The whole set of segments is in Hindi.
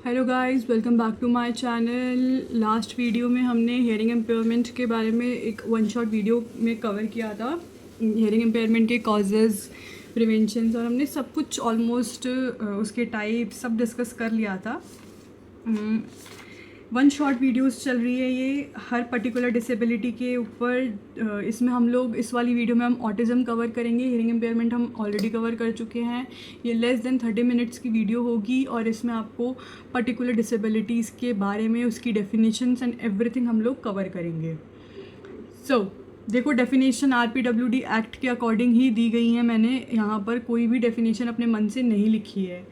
Hello guys, welcome back to my channel. Last video में हमने हेयरिंग एम्पेयरमेंट के बारे में एक वन शॉट वीडियो में कवर किया था, हेयरिंग एम्पेयरमेंट के कॉजेज़, प्रिवेंशंस, और हमने सब कुछ ऑलमोस्ट उसके टाइप सब डिस्कस कर लिया था। वन शॉट वीडियोस चल रही है ये हर पर्टिकुलर डिसेबिलिटी के ऊपर। इसमें हम लोग इस वाली वीडियो में हम ऑटिज़म कवर करेंगे, हियरिंग एम्पेयरमेंट हम ऑलरेडी कवर कर चुके हैं। ये लेस देन 30 मिनट्स की वीडियो होगी और इसमें आपको पर्टिकुलर डिसेबिलिटीज़ के बारे में उसकी डेफिनेशंस एंड एवरीथिंग हम लोग कवर करेंगे। सो देखो, डेफिनेशन RPWD एक्ट के अकॉर्डिंग ही दी गई हैं। मैंने यहाँ पर कोई भी डेफिनेशन अपने मन से नहीं लिखी है।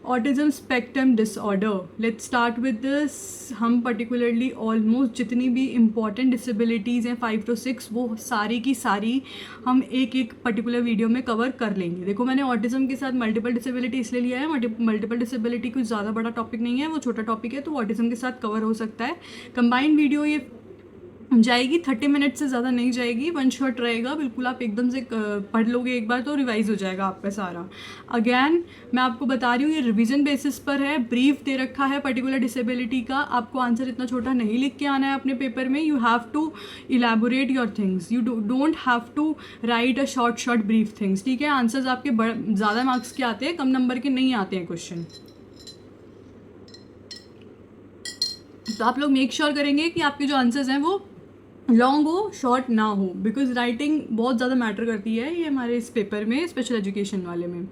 Autism spectrum disorder, let's start with this. हम पर्टिकुलरली ऑलमोस्ट जितनी भी इम्पॉर्टेंट डिसेबिलिटीज़ हैं 5 to 6 वो सारी की सारी हम एक एक पर्टिकुलर वीडियो में कवर कर लेंगे। देखो, मैंने ऑटिज़म के साथ मल्टीपल डिसेबिलिटी इसलिए लिया है, मल्टीपल डिसेबिलिटी कुछ ज़्यादा बड़ा टॉपिक नहीं है, वो छोटा टॉपिक है, तो ऑटिज़म के साथ कवर हो सकता है। कंबाइंड वीडियो ये जाएगी 30 मिनट से ज़्यादा नहीं जाएगी, वन शॉट रहेगा बिल्कुल। आप एकदम से पढ़ लोगे एक बार तो रिवाइज हो जाएगा आपका सारा। अगेन मैं आपको बता रही हूँ, ये रिवीजन बेसिस पर है, ब्रीफ दे रखा है पर्टिकुलर डिसेबिलिटी का। आपको आंसर इतना छोटा नहीं लिख के आना है अपने पेपर में। You have to elaborate your things, you don't have to write a short brief things, ठीक है। आंसर्स आपके ज़्यादा मार्क्स के आते हैं, कम नंबर के नहीं आते हैं क्वेश्चन। तो आप लोग मेक श्योर करेंगे कि आपके जो आंसर्स हैं वो लॉन्ग हो, शॉर्ट ना हो, बिकॉज राइटिंग बहुत ज़्यादा मैटर करती है ये हमारे इस पेपर में, स्पेशल एजुकेशन वाले में।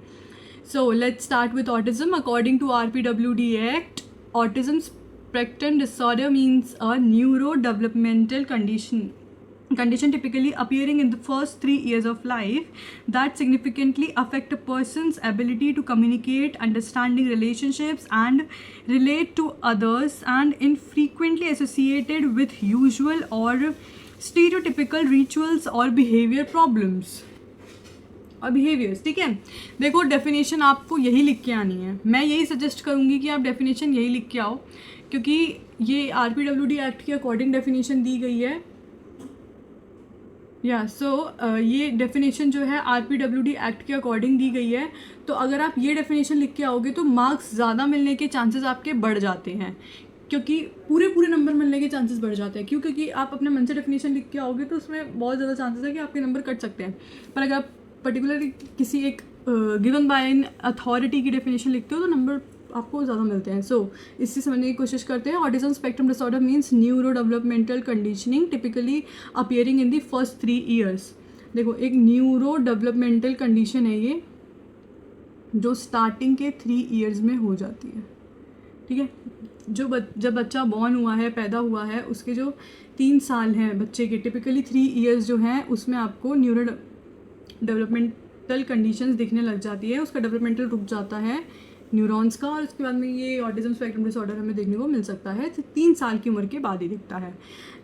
So let's start with autism. According to RPWD act, autism spectrum disorder means a neuro developmental condition typically appearing in the first 3 years of life that significantly affect a person's ability to communicate, understanding relationships and relate to others, and infrequently associated with usual or stereotypical rituals or behavior problems और बिहेवियर्स, ठीक है। देखो, डेफिनेशन आपको यही लिख के आनी है। मैं यही सजेस्ट करूँगी कि आप डेफिनेशन यही लिख के आओ, क्योंकि ये RPWD एक्ट के अकॉर्डिंग डेफिनेशन दी गई है। ये डेफिनेशन जो है RPWD एक्ट के अकॉर्डिंग दी गई है। तो अगर आप ये डेफिनेशन लिख के आओगे तो मार्क्स ज़्यादा मिलने के चांसेस आपके बढ़ जाते हैं, क्योंकि पूरे नंबर मिलने के चांसेस बढ़ जाते हैं। क्यों? क्योंकि आप अपने मन से डेफिनेशन लिख के आओगे तो उसमें बहुत ज़्यादा चांसेस है कि आपके नंबर कट सकते हैं। पर अगर आप पर्टिकुलरली किसी एक गिवन बाय एन अथॉरिटी की डेफिनेशन लिखते हो तो नंबर आपको ज़्यादा मिलते हैं। सो इससे समझने की कोशिश करते हैं। Autism spectrum disorder means neuro developmental conditioning typically appearing in the first 3 years। देखो, एक न्यूरो डेवलपमेंटल कंडीशन है ये, जो स्टार्टिंग के 3 years में हो जाती है, ठीक है। जब बच्चा बॉर्न हुआ है, पैदा हुआ है, उसके जो 3 साल हैं बच्चे के, टिपिकली 3 years जो हैं उसमें आपको न्यूरो डेवलपमेंटल कंडीशंस दिखने लग जाती है। उसका डेवलपमेंटल रुक जाता है न्यूरॉन्स का, और उसके बाद में ये ऑटिज्म स्पेक्ट्रम डिसऑर्डर हमें देखने को मिल सकता है। 3 साल की उम्र के बाद ही दिखता है।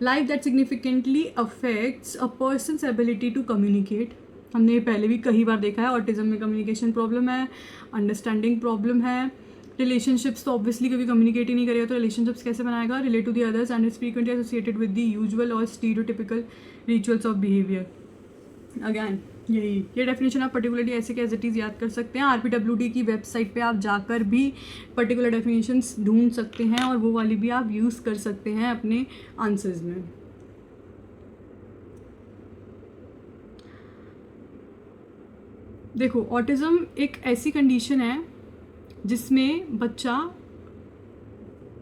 Life that significantly affects a person's ability to communicate, हमने पहले भी कई बार देखा है। ऑटिज्म में कम्युनिकेशन प्रॉब्लम है, अंडरस्टैंडिंग प्रॉब्लम है, रिलेशनशिप्स तो ऑब्वियसली कभी कम्युनिकेट ही नहीं करेगा तो रिलेशनशिप्स कैसे बनाएगा, relate to the others and is frequently associated with the usual और stereotypical rituals of behaviour. Again ये डेफिनेशन आप पर्टिकुलरली ऐसे के एज इट इज़ याद कर सकते हैं। RPWD की वेबसाइट पे आप जाकर भी पर्टिकुलर डेफिनेशंस ढूंढ सकते हैं और वो वाली भी आप यूज़ कर सकते हैं अपने आंसर्स में। देखो, ऑटिज़म एक ऐसी कंडीशन है जिसमें बच्चा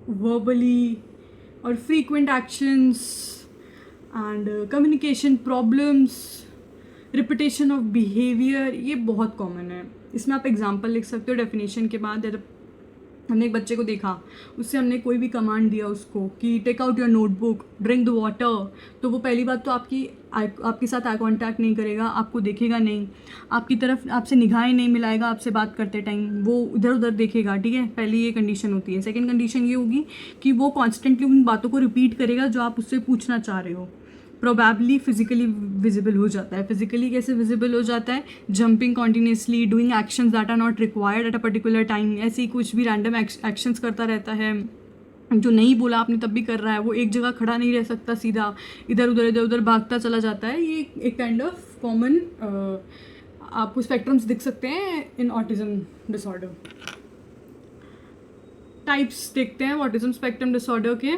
वर्बली और frequent actions and communication problems, repetition of behaviour, ये बहुत कॉमन है। इसमें आप एग्जांपल लिख सकते हो डेफिनेशन के बाद। हमने एक बच्चे को देखा, उससे हमने कोई भी कमांड दिया उसको कि take out your notebook, drink the water, तो वो पहली बात तो आपके साथ आई कॉन्टैक्ट नहीं करेगा, आपको देखेगा नहीं, आपकी तरफ आपसे निगाहें नहीं मिलाएगा, आपसे बात करते टाइम वो इधर उधर देखेगा, ठीक है। पहली ये कंडीशन होती है। सेकेंड कंडीशन ये होगी कि वो कॉन्स्टेंटली उन बातों को रिपीट करेगा जो आप उससे पूछना चाह रहे हो। प्रोबेबली फिजिकली विजिबल हो जाता है। फिजिकली कैसे विजिबल हो जाता है? Jumping continuously, doing actions that are not required at a particular time, ऐसे ही कुछ भी रैंडम एक्शंस करता रहता है जो नहीं बोला आपने तब भी कर रहा है। वो एक जगह खड़ा नहीं रह सकता, सीधा इधर उधर भागता चला जाता है। ये एक काइंड ऑफ कॉमन आपको स्पेक्ट्रम्स दिख सकते हैं इन ऑटिज्म डिसऑर्डर। टाइप्स देखते हैं ऑटिज्म स्पेक्ट्रम डिसऑर्डर के।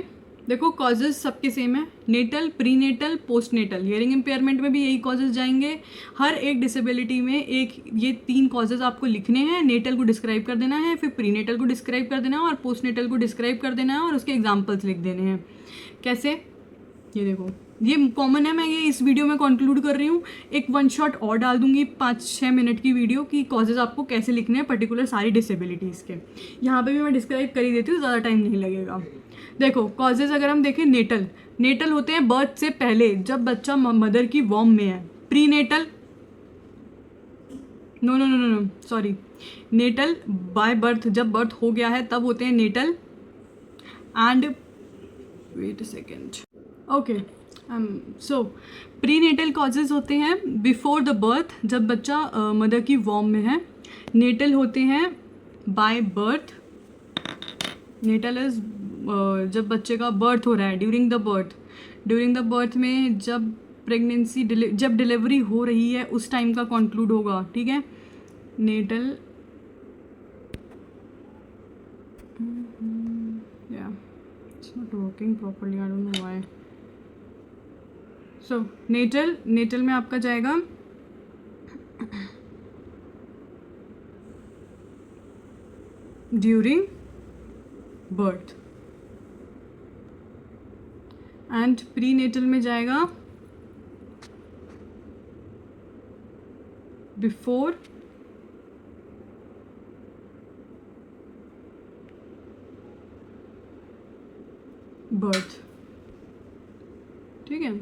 देखो कॉजेज सबके सेम है, natal, prenatal, postnatal. Hearing impairment में भी यही कॉजेज जाएंगे। हर एक डिसेबिलिटी में एक ये 3 कॉजेज आपको लिखने हैं। नेटल को डिस्क्राइब कर देना है, फिर प्रीनेटल को डिस्क्राइब कर देना है और पोस्टनेटल को डिस्क्राइब कर देना है और उसके एग्जाम्पल्स लिख देने हैं। कैसे, ये देखो ये कॉमन है, मैं ये इस वीडियो में कंक्लूड कर रही हूँ। एक 1 शॉट और डाल दूंगी 5-6 मिनट की वीडियो की कॉजेज आपको कैसे लिखने हैं पर्टिकुलर सारी डिसेबिलिटीज़ के। यहाँ पे भी मैं डिस्क्राइब कर ही देती हूँ, ज़्यादा टाइम नहीं लगेगा। देखो कॉजेज अगर हम देखें, नेटल होते हैं बर्थ से पहले, जब बच्चा मदर की वॉर्म में है। Prenatal no sorry, natal by birth, जब बर्थ हो गया है तब होते हैं natal. And wait a second, okay so prenatal causes होते हैं बिफोर द बर्थ, जब बच्चा मदर की वॉर्म में है। नेटल होते हैं बाय बर्थ। नेटल इज जब बच्चे का बर्थ हो रहा है, ड्यूरिंग द बर्थ में जब प्रेगनेंसी जब डिलीवरी हो रही है उस टाइम का कंक्लूड होगा, ठीक है। नेटल या it's not working properly, I don't know why. So natal में आपका जाएगा ड्यूरिंग बर्थ, एंड प्रीनेटल में जाएगा बिफोर बर्थ, ठीक है।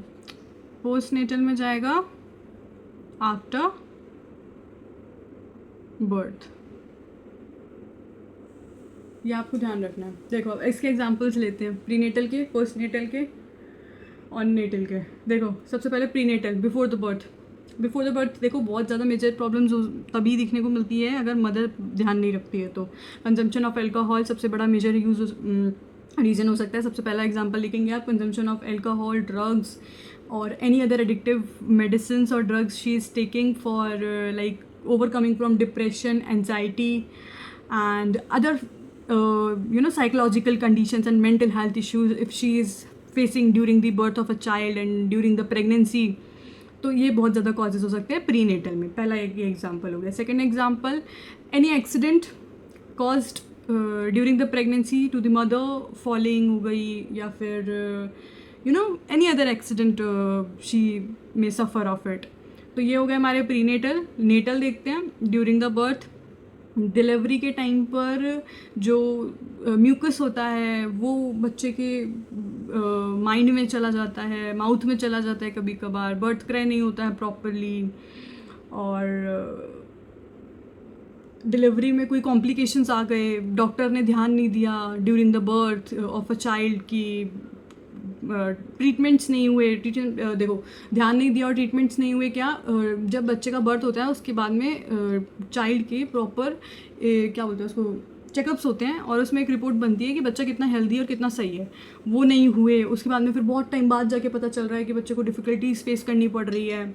पोस्टनेटल में जाएगा आफ्टर बर्थ। ये आपको ध्यान रखना है। देखो इसके एग्जांपल्स लेते हैं, प्रीनेटल के, पोस्टनेटल के और नेटल के। देखो सबसे पहले प्रीनेटल, बिफोर द बर्थ देखो बहुत ज़्यादा मेजर प्रॉब्लम्स तभी दिखने को मिलती है अगर मदर ध्यान नहीं रखती है तो। कंजम्पशन ऑफ एल्कोहल सबसे बड़ा मेजर रीज़न हो सकता है। सबसे पहला एग्जांपल लिखेंगे आप, कंजम्पशन ऑफ एल्कोहल, ड्रग्स और एनी अदर एडिक्टिव मेडिसिन और drugs she is taking for like overcoming from depression, anxiety and other psychological conditions and mental health issues if she is facing during the birth of a child and during the pregnancy। तो ये बहुत ज़्यादा कॉजेज हो सकते हैं प्रीनेटल में। पहला एक ये एग्जांपल हो गया। Second example, any accident caused during the pregnancy to the mother, falling हो गई या फिर any other accident she may suffer of it. तो ये हो गए हमारे प्रीनेटल। नेटल देखते हैं, ड्यूरिंग द बर्थ, डिलीवरी के टाइम पर जो म्यूकस होता है वो बच्चे के माइंड में चला जाता है, माउथ में चला जाता है कभी कभार, बर्थ क्राई नहीं होता है प्रॉपरली, और डिलीवरी में कोई कॉम्प्लिकेशंस आ गए, डॉक्टर ने ध्यान नहीं दिया during the birth of a child की, ट्रीटमेंट्स नहीं हुए, देखो ध्यान नहीं दिया और ट्रीटमेंट्स नहीं हुए। क्या जब बच्चे का बर्थ होता है उसके बाद में चाइल्ड के प्रॉपर क्या बोलते हैं उसको, चेकअप्स होते हैं और उसमें एक रिपोर्ट बनती है कि बच्चा कितना हेल्दी और कितना सही है, वो नहीं हुए। उसके बाद में फिर बहुत टाइम बाद जाके पता चल रहा है कि बच्चे को डिफ़िकल्टीज फेस करनी पड़ रही है।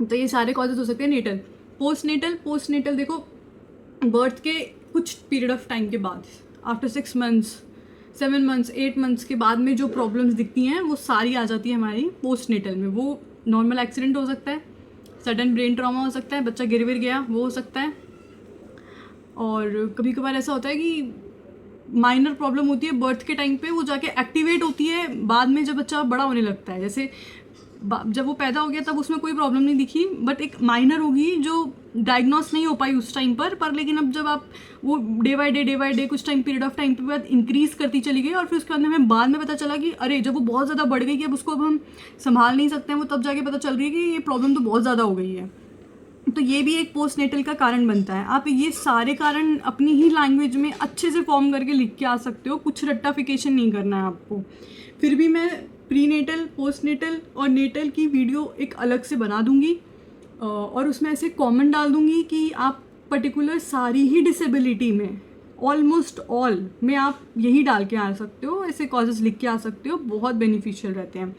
तो ये सारे कॉजेज हो सकते हैं। नेटल, पोस्टनेटल देखो बर्थ के कुछ पीरियड ऑफ टाइम के बाद, आफ्टर 6 months, 7 months, 8 months के बाद में जो प्रॉब्लम्स दिखती हैं वो सारी आ जाती है हमारी पोस्टनेटल में। वो नॉर्मल एक्सीडेंट हो सकता है, सडन ब्रेन ट्रॉमा हो सकता है, बच्चा गिर गया वो हो सकता है, और कभी कभार ऐसा होता है कि माइनर प्रॉब्लम होती है बर्थ के टाइम पे, वो जाके एक्टिवेट होती है बाद में जब बच्चा बड़ा होने लगता है। जैसे जब वो पैदा हो गया तब उसमें कोई प्रॉब्लम नहीं दिखी, बट एक माइनर होगी जो डायग्नोस नहीं हो पाई उस टाइम पर लेकिन अब जब आप वो डे बाय डे कुछ टाइम पीरियड ऑफ टाइम के बाद इंक्रीज़ करती चली गई और फिर उसके बाद हमें बाद में पता चला कि अरे जब वो बहुत ज़्यादा बढ़ गई कि अब उसको अब हम संभाल नहीं सकते हैं, वो तब जाके पता चल रही है कि ये प्रॉब्लम तो बहुत ज़्यादा हो गई है। तो ये भी एक पोस्टनेटल का कारण बनता है। आप ये सारे कारण अपनी ही लैंग्वेज में अच्छे से फॉर्म करके लिख के आ सकते हो, कुछ रट्टाफिकेशन नहीं करना है आपको। फिर भी मैं प्रीनेटल, पोस्टनेटल और नेटल की वीडियो एक अलग से बना दूंगी और उसमें ऐसे कॉमन डाल दूंगी कि आप पर्टिकुलर सारी ही डिसेबिलिटी में, ऑलमोस्ट ऑल में आप यही डाल के आ सकते हो, ऐसे कॉजेज़ लिख के आ सकते हो, बहुत बेनिफिशियल रहते हैं।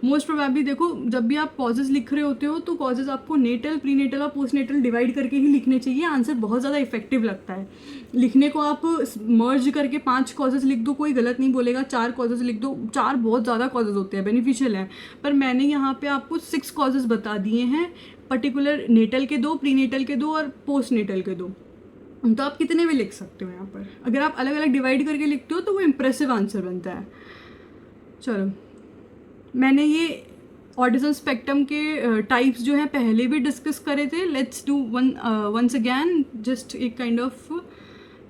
मोस्ट प्रोबेबली देखो, जब भी आप कॉजेज़ लिख रहे होते हो तो कॉजेज़ आपको नेटल, प्रीनेटल और पोस्टनेटल डिवाइड करके ही लिखने चाहिए। आंसर बहुत ज़्यादा इफेक्टिव लगता है लिखने को। आप मर्ज करके 5 कॉजेज़ लिख दो, कोई गलत नहीं बोलेगा। 4 कॉजेज़ लिख दो, 4 बहुत ज़्यादा कॉजेज़ होते हैं, बेनिफिशियल है। पर मैंने यहाँ पे आपको 6 कॉजेज़ बता दिए हैं, पर्टिकुलर नेटल के 2, प्रीनेटल के 2 और पोस्टनेटल के 2। तो आप कितने भी लिख सकते हो यहाँ पर। अगर आप अलग अलग डिवाइड करके लिखते हो तो वो इम्प्रेसिव आंसर बनता है। चलो, मैंने ये ऑटिज्म स्पेक्ट्रम के टाइप्स जो हैं पहले भी डिस्कस करे थे। Let's do once again, just एक काइंड ऑफ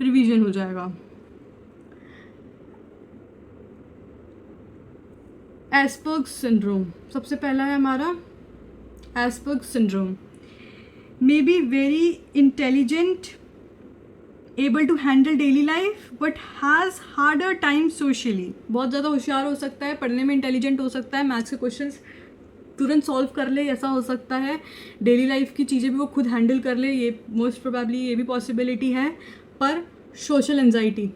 रिवीजन हो जाएगा। एस्पर्ग्स सिंड्रोम सबसे पहला है हमारा। Asperger's syndrome may be very intelligent, able to handle daily life but has harder time socially. बहुत ज़्यादा होशियार हो सकता है, पढ़ने में इंटेलिजेंट हो सकता है, मैथ्स के क्वेश्चंस तुरंत सॉल्व कर ले, ऐसा हो सकता है। डेली लाइफ की चीज़ें भी वो खुद हैंडल कर ले, ये मोस्ट प्रोबेबली ये भी पॉसिबिलिटी है। पर सोशल एंजाइटी,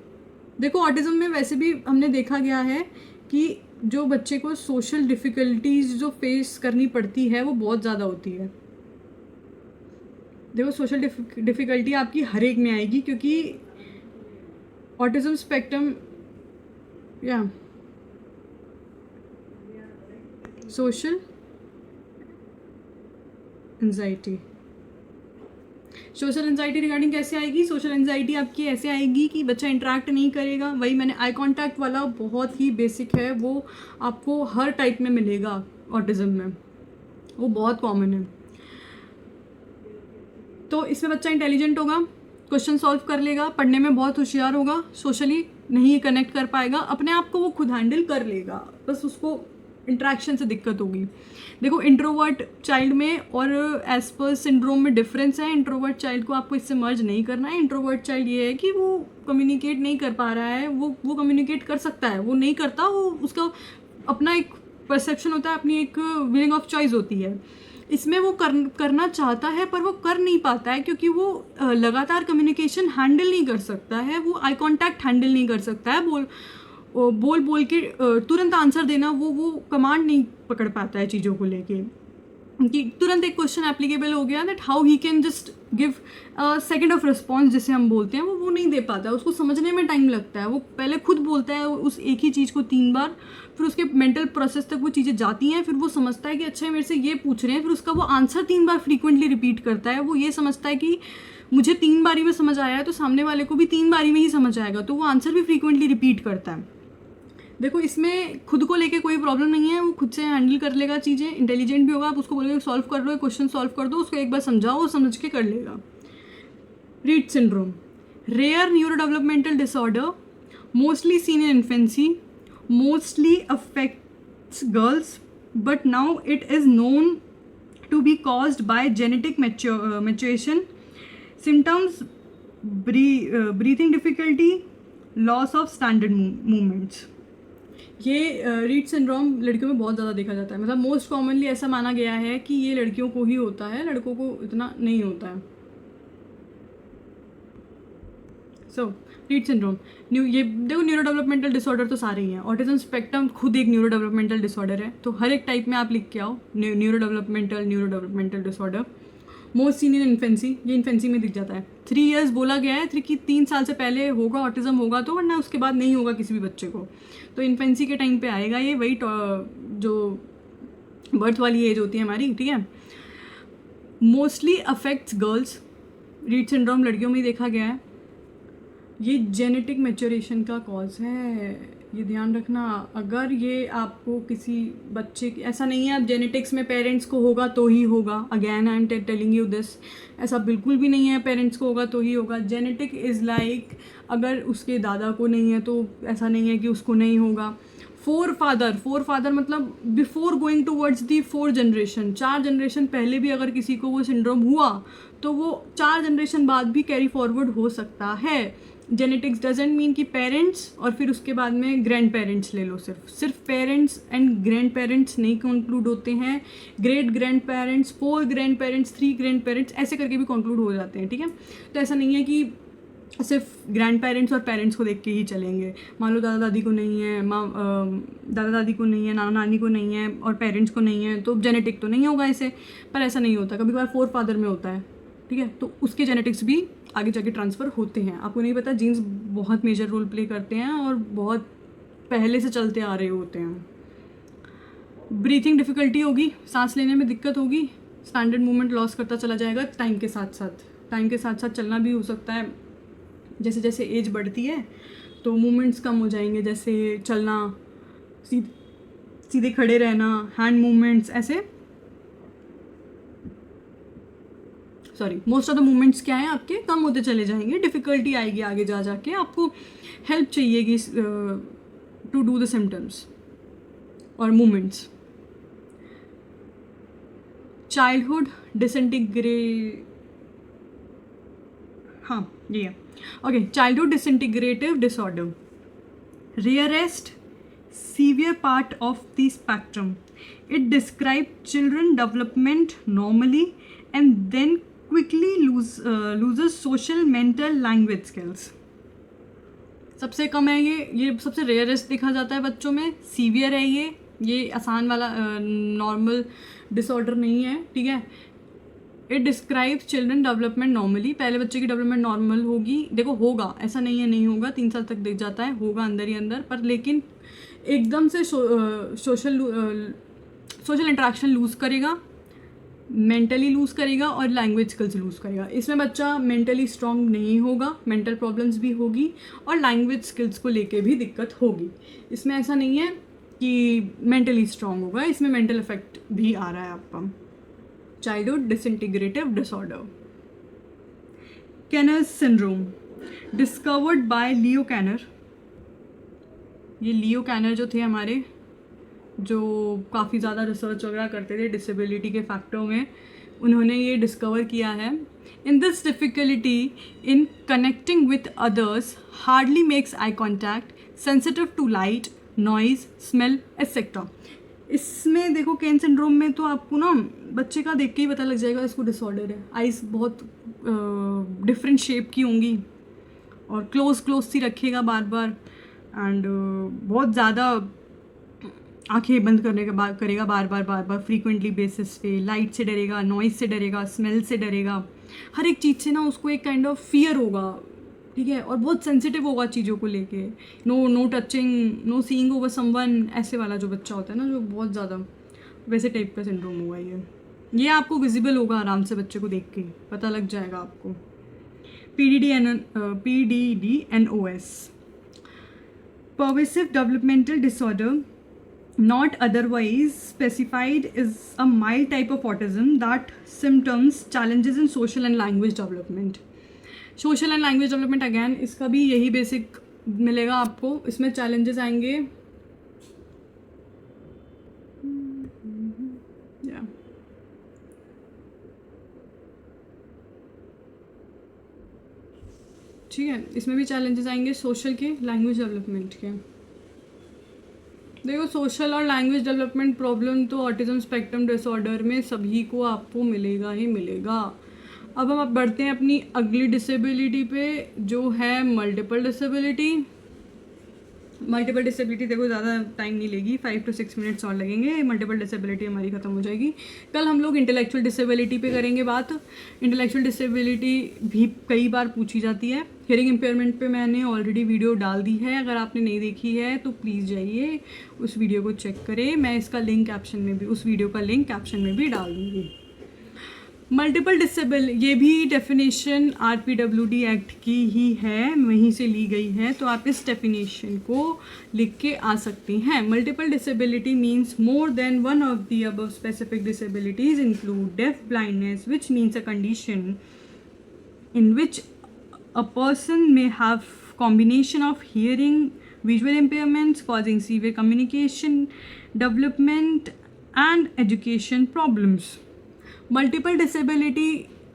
देखो ऑटिज़म में वैसे भी हमने देखा गया है कि जो बच्चे को सोशल डिफ़िकल्टीज जो फेस करनी पड़ती है वो बहुत ज़्यादा होती है। देखो सोशल डिफ़िकल्टी आपकी हर एक में आएगी, क्योंकि ऑटिज़म स्पेक्ट्रम या social anxiety. Social anxiety regarding कैसे आएगी? सोशल एंजाइटी आपकी ऐसे आएगी कि बच्चा इंटरेक्ट नहीं करेगा। वही मैंने आई कांटेक्ट वाला बहुत ही बेसिक है, वो आपको हर टाइप में मिलेगा ऑटिज़म में, वो बहुत कॉमन है। तो इसमें बच्चा इंटेलिजेंट होगा, क्वेश्चन सॉल्व कर लेगा, पढ़ने में बहुत होशियार होगा, सोशली नहीं कनेक्ट कर पाएगा, अपने आप को वो खुद हैंडल कर लेगा, बस उसको इंट्रैक्शन से दिक्कत होगी। देखो इंट्रोवर्ट चाइल्ड में और एस्पर्ज सिंड्रोम में डिफरेंस है। इंट्रोवर्ट चाइल्ड को आपको इससे मर्ज नहीं करना है। इंट्रोवर्ट चाइल्ड ये है कि वो कम्युनिकेट नहीं कर पा रहा है, वो कम्युनिकेट कर सकता है, वो नहीं करता, वो उसका अपना एक परसेप्शन होता है, अपनी एक विलिंग ऑफ चॉइस होती है। इसमें वो करना चाहता है पर वो कर नहीं पाता है, क्योंकि वो लगातार कम्युनिकेशन हैंडल नहीं कर सकता है, वो आई कॉन्टैक्ट हैंडल नहीं कर सकता है, बोल के तुरंत आंसर देना, वो कमांड नहीं पकड़ पाता है चीज़ों को लेके, कि तुरंत एक क्वेश्चन एप्लीकेबल हो गया that how he can just give second of response जिसे हम बोलते हैं, वो नहीं दे पाता है, उसको समझने में टाइम लगता है। वो पहले खुद बोलता है उस एक ही चीज़ को 3 बार, फिर उसके मेंटल प्रोसेस तक वो चीज़ें जाती हैं, फिर वो समझता है कि अच्छा मेरे से ये पूछ रहे हैं, फिर उसका वो आंसर 3 बार फ्रीक्वेंटली रिपीट करता है। वो ये समझता है कि मुझे 3 बारी में समझ आया है तो सामने वाले को भी 3 बारी में ही समझ आएगा, तो वो आंसर भी फ्रीक्वेंटली रिपीट करता है। देखो इसमें खुद को लेके कोई प्रॉब्लम नहीं है, वो खुद से हैंडल कर लेगा चीज़ें, इंटेलिजेंट भी होगा। आप उसको बोलोगे सॉल्व कर लो, क्वेश्चन सॉल्व कर दो, उसको एक बार समझाओ, वो समझ के कर लेगा। Rett syndrome, rare neuro developmental disorder, mostly seen in infancy, mostly affects girls, but now it is known to be caused by genetic maturation, symptoms breathing difficulty, loss of standard movements. ये रीड सिंड्रोम लड़कियों में बहुत ज़्यादा देखा जाता है, मतलब मोस्ट कॉमनली ऐसा माना गया है कि ये लड़कियों को ही होता है, लड़कों को इतना नहीं होता है। सो रीड सिंड्रोम, ये देखो न्यूरो डेवलपमेंटल डिसऑर्डर तो सारे ही हैं। ऑटिज्म स्पेक्ट्रम खुद एक न्यूरो डेवलपमेंटल डिसऑर्डर है, तो हर एक टाइप में आप लिख के आओ neuro developmental disorder. Most scene in infancy, ये इन्फेंसी में दिख जाता है। 3 इयर्स बोला गया है, 3 साल से पहले होगा ऑटिज्म होगा तो, वरना उसके बाद नहीं होगा किसी भी बच्चे को, तो इन्फेंसी के टाइम पे आएगा ये, वही जो बर्थ वाली एज होती है हमारी, ठीक है। Mostly affects girls, read syndrome लड़कियों में ही देखा गया है। ये जेनेटिक मैच्योरेशन का कॉज है, ये ध्यान रखना। अगर ये आपको किसी बच्चे की, ऐसा नहीं है आप जेनेटिक्स में पेरेंट्स को होगा तो ही होगा, again I am telling you this, ऐसा बिल्कुल भी नहीं है पेरेंट्स को होगा तो ही होगा। जेनेटिक इज़ लाइक अगर उसके दादा को नहीं है तो ऐसा नहीं है कि उसको नहीं होगा। फोर फादर मतलब before going towards the 4 generation, 4 generation पहले भी अगर किसी को वो सिंड्रोम हुआ तो वो 4 जनरेशन बाद भी कैरी फॉरवर्ड हो सकता है। जेनेटिक्स डजेंट मीन कि पेरेंट्स और फिर उसके बाद में ग्रैंड पेरेंट्स ले लो, सिर्फ पेरेंट्स एंड ग्रैंड पेरेंट्स नहीं कंक्लूड होते हैं, great grand parents, 4 grand parents, 3 grand parents, ऐसे करके भी कंक्लूड हो जाते हैं, ठीक है। तो ऐसा नहीं है कि सिर्फ ग्रैंड पेरेंट्स और पेरेंट्स को देख के ही चलेंगे। मान लो दादा दादी को नहीं है, दादा दादी को नहीं है, नाना नानी को नहीं है और पेरेंट्स को नहीं है, तो जेनेटिक तो नहीं होगा इसे। पर ऐसा नहीं होता, कभी कभार फोर फादर में होता है, ठीक है, तो उसके जेनेटिक्स भी आगे जाके ट्रांसफ़र होते हैं। आपको नहीं पता, जीन्स बहुत मेजर रोल प्ले करते हैं और बहुत पहले से चलते आ रहे होते हैं। ब्रीथिंग डिफ़िकल्टी होगी, सांस लेने में दिक्कत होगी, स्टैंडर्ड मूवमेंट लॉस करता चला जाएगा टाइम के साथ साथ। टाइम के साथ साथ चलना भी हो सकता है, जैसे जैसे एज बढ़ती है तो मूवमेंट्स कम हो जाएंगे, जैसे चलना, सीधे खड़े रहना, हैंड मूवमेंट्स, ऐसे मोस्ट ऑफ द मूवमेंट्स क्या है आपके कम होते चले जाएंगे। डिफ़िकल्टी आएगी आगे जा जाके, आपको हेल्प चाहिएगी टू डू द सिम्टम्स और मूवमेंट्स। चाइल्डहुड डिसइंटीग्रेट, हाँ ये है, okay, childhood disintegrative disorder, rarest severe part of the spectrum. It describes children development normally and then quickly loses social, mental, language skills. सबसे कम है ये सबसे रेयरेस्ट देखा जाता है बच्चों में। सीवियर है ये आसान वाला नॉर्मल डिसऑर्डर नहीं है, ठीक है। It describes children development normally, पहले बच्चे की डेवलपमेंट नॉर्मल होगी, देखो होगा, ऐसा नहीं है नहीं होगा, 3 साल तक दिख जाता है, होगा अंदर ही अंदर, पर लेकिन एकदम से सोशल इंटरेक्शन लूज़ करेगा, मेंटली लूज़ करेगा और लैंग्वेज स्किल्स लूज़ करेगा। इसमें बच्चा मेंटली स्ट्रॉन्ग नहीं होगा, मेंटल प्रॉब्लम्स भी होगी और लैंग्वेज स्किल्स को लेके भी दिक्कत होगी। इसमें ऐसा नहीं है कि मेंटली स्ट्रॉन्ग होगा, इसमें मेंटल इफेक्ट भी आ रहा है आपका। Childhood disintegrative disorder, Kanner's syndrome, discovered by Leo Kanner. ये लियो कैनर जो थे हमारे, जो काफ़ी ज़्यादा रिसर्च वगैरह करते थे डिसेबिलिटी के फैक्टरों में, उन्होंने ये डिस्कवर किया है। In this difficulty in connecting with others, hardly makes eye contact, sensitive to light, noise, smell etcetera. इसमें देखो केन सिंड्रोम में तो आपको ना बच्चे का देख के ही पता लग जाएगा इसको डिसऑर्डर है। आइज़ बहुत डिफरेंट शेप की होंगी और क्लोज सी रखेगा बार बार, एंड बहुत ज़्यादा आंखें बंद करेगा बार बार फ्रीक्वेंटली बेसिस पे, लाइट से डरेगा, नॉइज़ से डरेगा, स्मेल से डरेगा, हर एक चीज़ से ना उसको एक काइंड ऑफ फियर होगा, ठीक है, और बहुत सेंसिटिव होगा चीज़ों को लेके। No touching, no seeing over someone, ऐसे वाला जो बच्चा होता है ना, जो बहुत ज़्यादा वैसे टाइप का सिंड्रोम हुआ ये आपको विजिबल होगा आराम से, बच्चे को देख के पता लग जाएगा आपको। PDD-NOS, pervasive developmental disorder not otherwise specified, is a mild type of autism that symptoms challenges in social and language development. Social and language development again, इसका भी यही बेसिक मिलेगा आपको। इसमें challenges आएंगे, ठीक है, इसमें भी चैलेंजेस आएंगे सोशल के, लैंग्वेज डेवलपमेंट के। देखो सोशल और लैंग्वेज डेवलपमेंट प्रॉब्लम तो ऑटिज्म स्पेक्ट्रम डिसऑर्डर में सभी को आपको मिलेगा ही मिलेगा। अब हम बढ़ते हैं अपनी अगली डिसेबिलिटी पे, जो है मल्टीपल डिसेबिलिटी। मल्टीपल डिसेबिलिटी देखो ज़्यादा टाइम नहीं लेगी, 5 to 6 मिनट्स और लगेंगे, मल्टीपल डिसेबिलिटी हमारी ख़त्म हो जाएगी। कल हम लोग इंटेलेक्चुअल डिसेबिलिटी पे करेंगे बात। इंटेलेक्चुअल डिसेबिलिटी भी कई बार पूछी जाती है। हियरिंग इम्पेयरमेंट पे मैंने ऑलरेडी वीडियो डाल दी है, अगर आपने नहीं देखी है तो प्लीज़ जाइए उस वीडियो को चेक करें। मैं इसका लिंक कैप्शन में भी, उस वीडियो का लिंक कैप्शन में भी डाल दूँगी। मल्टीपल डिसेबल, ये भी डेफिनेशन RPWD एक्ट की ही है, वहीं से ली गई है, तो आप इस डेफिनेशन को लिख के आ सकती हैं। Multiple disability means more than one of the above specific disabilities include deaf blindness, which means a condition in which a person may have combination of hearing, visual impairments causing severe communication, development and education problems. Multiple disability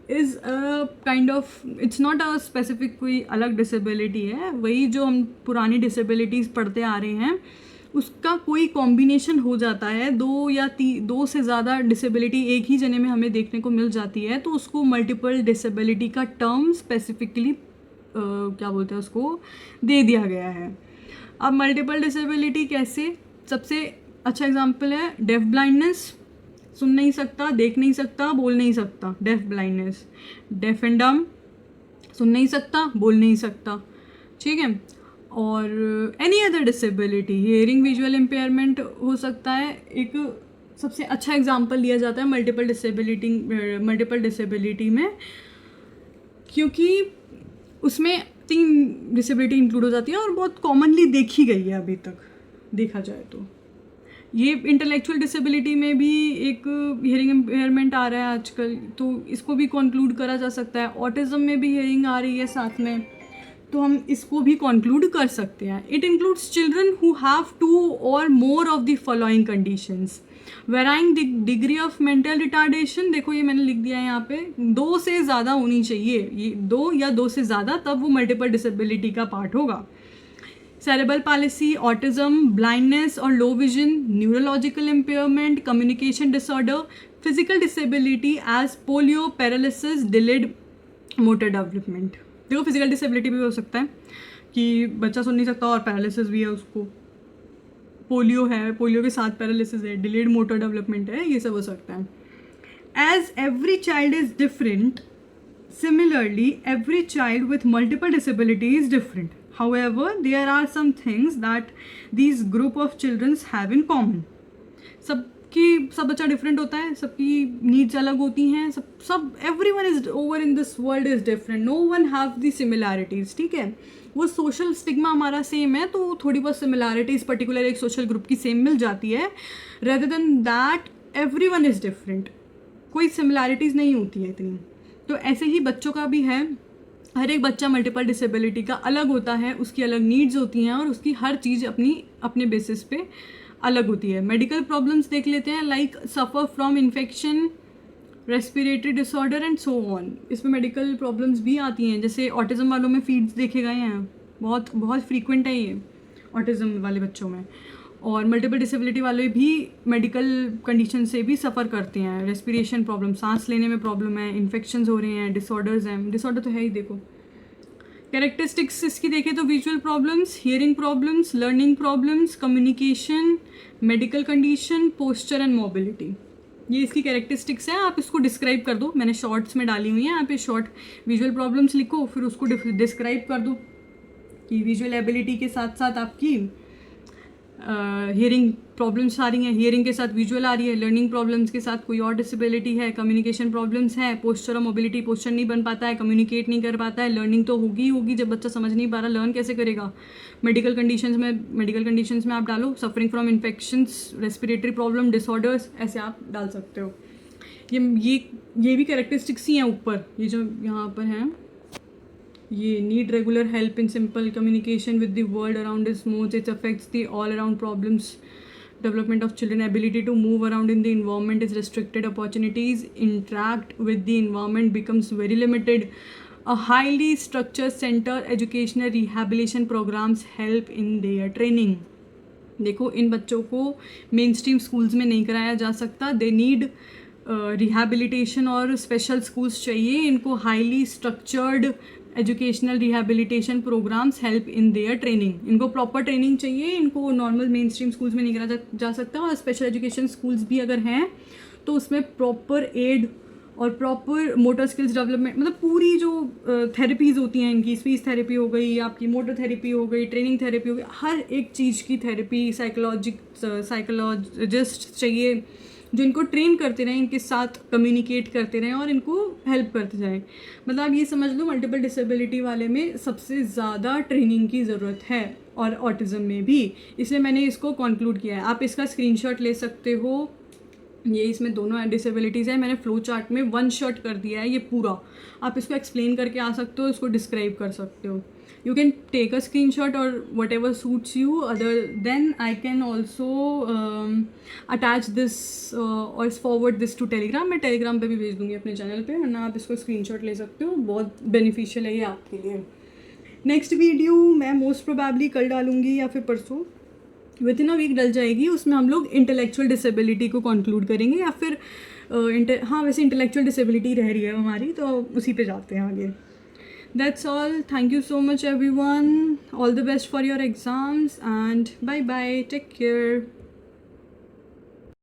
is a kind of, it's not a specific कोई अलग disability है, वही जो हम पुरानी disabilities पढ़ते आ रहे हैं उसका कोई कॉम्बिनेशन हो जाता है, दो से ज़्यादा डिसेबिलिटी एक ही जने में हमें देखने को मिल जाती है, तो उसको मल्टीपल डिसेबिलिटी का टर्म स्पेसिफिकली क्या बोलते हैं उसको, दे दिया गया है। अब मल्टीपल डिसेबिलिटी कैसे, सबसे अच्छा एग्जांपल है डेफ ब्लाइंडनेस, सुन नहीं सकता, देख नहीं सकता, बोल नहीं सकता, डेफ ब्लाइंडनेस। डेफ एंड डम, सुन नहीं सकता, बोल नहीं सकता, ठीक है। और any other disability, hearing visual impairment हो सकता है। एक सबसे अच्छा एग्जांपल लिया जाता है मल्टीपल डिसेबिलिटी में, क्योंकि उसमें 3 डिसेबिलिटी इंक्लूड हो जाती है और बहुत कॉमनली देखी गई है अभी तक देखा जाए तो। ये इंटेलेक्चुअल डिसेबिलिटी में भी एक हियरिंग इम्पेयरमेंट आ रहा है आजकल, तो इसको भी कंक्लूड करा जा सकता है। ऑटिज्म में भी हियरिंग आ रही है साथ में, तो हम इसको भी कंक्लूड कर सकते हैं। It includes children who have 2 और more of the following conditions, varying degree of mental retardation. देखो ये मैंने लिख दिया है यहाँ पे, 2 से ज़्यादा होनी चाहिए, ये 2 या 2 से ज़्यादा, तब वो मल्टीपल डिसेबिलिटी का पार्ट होगा। सेरेब्रल पैलिसी, ऑटिज्म, ब्लाइंडनेस और low vision, neurological impairment, communication disorder, physical disability as polio, paralysis, delayed motor development. देखो फिजिकल डिसेबिलिटी भी हो सकता है कि बच्चा सुन नहीं सकता और पैरालिसिस भी है उसको, पोलियो है, पोलियो के साथ पैरालिसिस है, डिलेड मोटर डेवलपमेंट है, ये सब हो सकता है। As every child is different, similarly every child with multiple disability is different, however there are some things that these group of children have in common। सब बच्चा डिफरेंट होता है, सबकी नीड्स अलग होती हैं, सब everyone is over in this world is different, no one have the similarities, ठीक है। वो सोशल स्टिग्मा हमारा सेम है, तो थोड़ी बहुत सिमिलैरिटीज़ पर्टिकुलर एक सोशल ग्रुप की सेम मिल जाती है, rather than that everyone is different, कोई सिमिलैरिटीज़ नहीं होती है इतनी। तो ऐसे ही बच्चों का भी है, हर एक बच्चा मल्टीपल डिसेबिलिटी का अलग होता है, उसकी अलग नीड्स होती हैं और उसकी हर चीज़ अपने बेसिस पे अलग होती है। मेडिकल प्रॉब्लम्स देख लेते हैं, like suffer from infection, respiratory disorder and so on. इसमें मेडिकल प्रॉब्लम्स भी आती हैं, जैसे ऑटिज़म वालों में फीड्स देखे गए हैं, बहुत बहुत फ्रीक्वेंट है ये ऑटिज़म वाले बच्चों में। और मल्टीपल डिसेबिलिटी वाले भी मेडिकल कंडीशन से भी सफ़र करते हैं, रेस्पिरेशन प्रॉब्लम, सांस लेने में प्रॉब्लम है, इन्फेक्शंस हो रहे हैं, डिसऑर्डर्स हैं, डिसऑर्डर तो है ही। देखो कैरेक्टरिस्टिक्स इसकी देखें तो visual problems, hearing problems, learning problems, communication, medical condition, posture and mobility, ये इसकी कैरेक्टरिस्टिक्स हैं। आप इसको डिस्क्राइब कर दो, मैंने शॉर्ट्स में डाली हुई हैं, यहाँ पे शॉर्ट विजुअल प्रॉब्लम्स लिखो, फिर उसको डिस्क्राइब कर दो कि विजुअल एबिलिटी के साथ साथ आपकी हियरिंग प्रॉब्लम्स आ रही हैं, हियरिंग के साथ विजुअल आ रही है, लर्निंग प्रॉब्लम्स के साथ कोई और डिसेबिलिटी है, कम्युनिकेशन प्रॉब्लम्स है, पोस्चर और मोबिलिटी, पोस्चर नहीं बन पाता है, कम्युनिकेट नहीं कर पाता है, लर्निंग तो होगी जब बच्चा समझ नहीं पा रहा, लर्न कैसे करेगा। मेडिकल कंडीशंस में आप डालो suffering from infections, respiratory problem, disorders, ऐसे आप डाल सकते हो। ये भी कैरेक्टरिस्टिक्स ही हैं ऊपर, ये जो यहाँ पर हैं, ये need regular help in simple communication with the world around is modes, it affects the all around problems, development of children, ability to move around in the environment is restricted, opportunities interact with the environment becomes very limited, a highly structured center educational rehabilitation programs help in their training। देखो इन बच्चों को मेन स्ट्रीम स्कूल्स में नहीं कराया जा सकता, दे नीड रिहैबिलिटेशन और स्पेशल स्कूल्स चाहिए इनको, highly structured educational rehabilitation programmes help in their training, इनको प्रॉपर ट्रेनिंग चाहिए, इनको नॉर्मल मेन स्ट्रीम स्कूल्स में नहीं कराया जा सकता। और स्पेशल एजुकेशन स्कूल्स भी अगर हैं तो उसमें प्रॉपर एड और प्रॉपर मोटर स्किल्स डेवलपमेंट, मतलब पूरी जो थेरेपीज़ होती हैं इनकी, स्पीच थेरेपी हो गई, आपकी मोटर थेरेपी हो गई, ट्रेनिंग थेरेपी हो गई, हर एक चीज़ की थेरेपी, साइकोलॉजिस्ट चाहिए जो इनको ट्रेन करते रहें, इनके साथ कम्युनिकेट करते रहें और इनको हेल्प करते जाएं। मतलब आप ये समझ लो मल्टीपल डिसेबिलिटी वाले में सबसे ज़्यादा ट्रेनिंग की ज़रूरत है, और ऑटिज़म में भी, इसलिए मैंने इसको कंक्लूड किया है। आप इसका स्क्रीनशॉट ले सकते हो, ये इसमें दोनों डिसेबिलिटीज़ है, मैंने फ्लो चार्ट में 1 शॉट कर दिया है ये पूरा, आप इसको एक्सप्लेन करके आ सकते हो, इसको डिस्क्राइब कर सकते हो। You can take a screenshot or whatever suits you, other then I can also attach this or forward this to Telegram, मैं Telegram पे भी भेज दूँगी अपने चैनल पे, वरना आप इसको स्क्रीनशॉट ले सकते हो, बहुत बेनिफिशियल है ये आपके लिए। नेक्स्ट वीडियो मैं मोस्ट प्रोबेबली कल डालूँगी या फिर परसों, विद इन अ वीक डल जाएगी, उसमें हम लोग इंटेलेक्चुअल डिसेबिलिटी को कंक्लूड करेंगे, या फिर हाँ वैसे इंटेलेक्चुअल डिसेबिलिटी रह रही है हमारी, तो उसी पे जाते हैं आगे। That's all. Thank you so much everyone. All the best for your exams and bye bye. Take care.